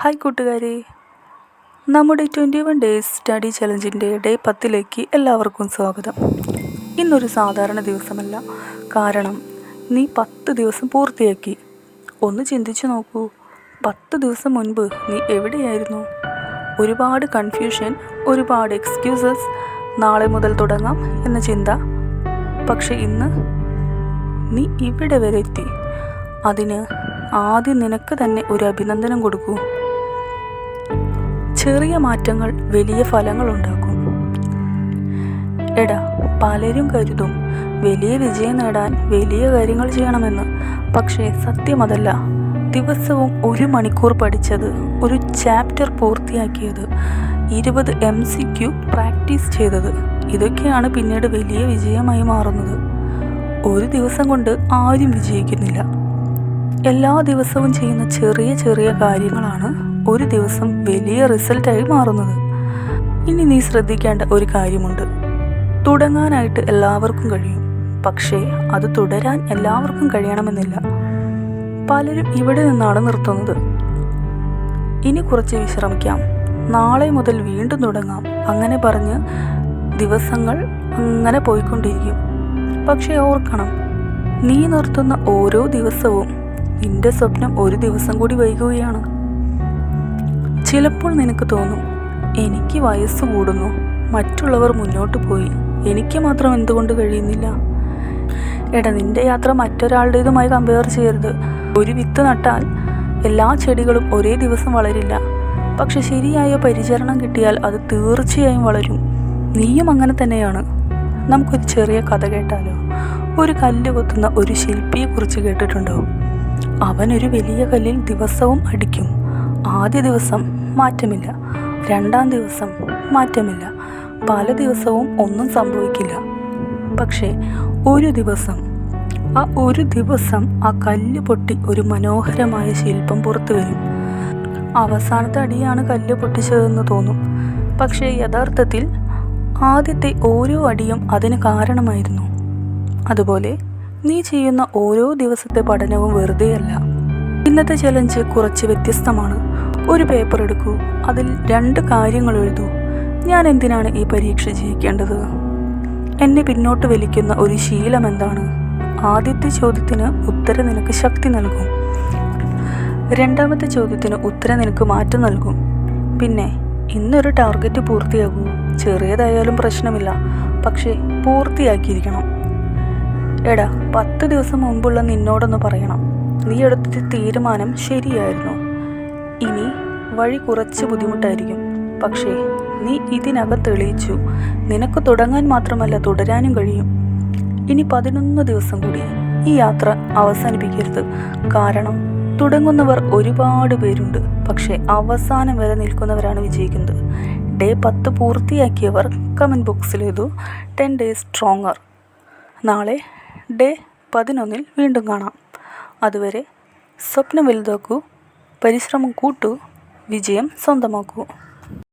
Hi കൂട്ടുകാരെ, നമ്മുടെ 21 days study ചലഞ്ചിൻ്റെ day 10 എല്ലാവർക്കും സ്വാഗതം. ഇന്നൊരു സാധാരണ ദിവസമല്ല, കാരണം നീ 10 ദിവസം പൂർത്തിയാക്കി. ഒന്ന് ചിന്തിച്ചു നോക്കൂ, 10 ദിവസം മുൻപ് നീ എവിടെയായിരുന്നു? ഒരുപാട് കൺഫ്യൂഷൻ, ഒരുപാട് എക്സ്ക്യൂസസ്, നാളെ മുതൽ തുടങ്ങാം എന്ന ചിന്ത. പക്ഷെ ഇന്ന് നീ ഇവിടെ വരെ എത്തി. അതിന് ആദ്യം നിനക്ക് തന്നെ ഒരു അഭിനന്ദനം കൊടുക്കൂ. ചെറിയ മാറ്റങ്ങൾ വലിയ ഫലങ്ങളുണ്ടാക്കും. എടാ, പലരും കരുതും വലിയ വിജയം നേടാൻ വലിയ കാര്യങ്ങൾ ചെയ്യണമെന്ന്. പക്ഷേ സത്യം അതല്ല. ദിവസവും 1 മണിക്കൂർ പഠിച്ചത്, ഒരു ചാപ്റ്റർ പൂർത്തിയാക്കിയത്, 20 MCQ പ്രാക്ടീസ് ചെയ്തത്, ഇതൊക്കെയാണ് പിന്നീട് വലിയ വിജയമായി മാറുന്നത്. ഒരു ദിവസം കൊണ്ട് ആരും വിജയിക്കുന്നില്ല. എല്ലാ ദിവസവും ചെയ്യുന്ന ചെറിയ ചെറിയ കാര്യങ്ങളാണ് ഒരു ദിവസം വലിയ റിസൾട്ടായി മാറുന്നത്. ഇനി നീ ശ്രദ്ധിക്കേണ്ട ഒരു കാര്യമുണ്ട്. തുടങ്ങാനായിട്ട് എല്ലാവർക്കും കഴിയും, പക്ഷേ അത് തുടരാൻ എല്ലാവർക്കും കഴിയണമെന്നില്ല. പലരും ഇവിടെ നിന്നാണ് നിർത്തുന്നത്. ഇനി കുറച്ച് വിശ്രമിക്കാം, നാളെ മുതൽ വീണ്ടും തുടങ്ങാം, അങ്ങനെ പറഞ്ഞ് ദിവസങ്ങൾ അങ്ങനെ പോയിക്കൊണ്ടിരിക്കും. പക്ഷേ ഓർക്കണം, നീ നിർത്തുന്ന ഓരോ ദിവസവും നിന്റെ സ്വപ്നം ഒരു ദിവസം കൂടി വൈകുകയാണ്. ചിലപ്പോൾ നിനക്ക് തോന്നും, എനിക്ക് വയസ്സ് കൂടുന്നു, മറ്റുള്ളവർ മുന്നോട്ട് പോയി, എനിക്ക് മാത്രം എന്തുകൊണ്ട് കഴിയുന്നില്ല? എടാ, നിന്റെ യാത്ര മറ്റൊരാളുടേതുമായി കമ്പയർ ചെയ്യരുത്. ഒരു വിത്ത് നട്ടാൽ എല്ലാ ചെടികളും ഒരേ ദിവസം വളരില്ല. പക്ഷെ ശരിയായ പരിചരണം കിട്ടിയാൽ അത് തീർച്ചയായും വളരും. നീയും അങ്ങനെ തന്നെയാണ്. നമുക്കൊരു ചെറിയ കഥ കേട്ടാലോ? ഒരു കല്ല് കൊത്തുന്ന ഒരു ശില്പിയെക്കുറിച്ച് കേട്ടിട്ടുണ്ടോ? അവനൊരു വലിയ കല്ലിൽ ദിവസവും അടിക്കും. ആദ്യ ദിവസം മാറ്റമില്ല, 2-ാം ദിവസം മാറ്റമില്ല, പല ദിവസവും ഒന്നും സംഭവിക്കില്ല. പക്ഷേ ഒരു ദിവസം ആ കല്ല് പൊട്ടി ഒരു മനോഹരമായ ശില്പം പുറത്തു വരും. അവസാനത്തെ അടിയാണ് കല്ല് പൊട്ടിച്ചതെന്ന് തോന്നും, പക്ഷേ യഥാർത്ഥത്തിൽ ആദ്യത്തെ ഓരോ അടിയും അതിന് കാരണമായിരുന്നു. അതുപോലെ നീ ചെയ്യുന്ന ഓരോ ദിവസത്തെ പഠനവും വെറുതെയല്ല. ഇന്നത്തെ ചലഞ്ച് കുറച്ച് വ്യത്യസ്തമാണ്. ഒരു പേപ്പർ എടുക്കൂ, അതിൽ 2 കാര്യങ്ങൾ എഴുതൂ. ഞാൻ എന്തിനാണ് ഈ പരീക്ഷ ജയിക്കേണ്ടത്? എന്നെ പിന്നോട്ട് വലിക്കുന്ന ഒരു ശീലം എന്താണ്? ആദ്യത്തെ ചോദ്യത്തിന് ഉത്തരം നിനക്ക് ശക്തി നൽകും. 2-ാമത്തെ ചോദ്യത്തിന് ഉത്തരം നിനക്ക് മാറ്റം നൽകും. പിന്നെ ഇന്നൊരു ടാർഗറ്റ് പൂർത്തിയാകൂ. ചെറിയതായാലും പ്രശ്നമില്ല, പക്ഷേ പൂർത്തിയാക്കിയിരിക്കണം. എടാ, 10 ദിവസം മുമ്പുള്ള നിന്നോടൊന്ന് പറയണം, നീ എടുത്ത തീരുമാനം ശരിയായിരുന്നു. ഇനി വഴി കുറച്ച് ബുദ്ധിമുട്ടായിരിക്കും, പക്ഷേ നീ ഇതിനകം തെളിയിച്ചു നിനക്ക് തുടങ്ങാൻ മാത്രമല്ല തുടരാനും കഴിയും. ഇനി 11 ദിവസം കൂടി. ഈ യാത്ര അവസാനിപ്പിക്കരുത്, കാരണം തുടങ്ങുന്നവർ ഒരുപാട് പേരുണ്ട്, പക്ഷേ അവസാനം വരെ നിൽക്കുന്നവരാണ് വിജയിക്കുന്നത്. ഡേ 10 പൂർത്തിയാക്കിയവർ കമൻറ്റ് ബോക്സിൽ എഴുതൂ 10 days stronger. നാളെ ഡേ 11 വീണ്ടും കാണാം. അതുവരെ സ്വപ്നം വലുതാക്കൂ, പരിശ്രമം കൂട്ടൂ, വിജയം സ്വന്തമാക്കൂ.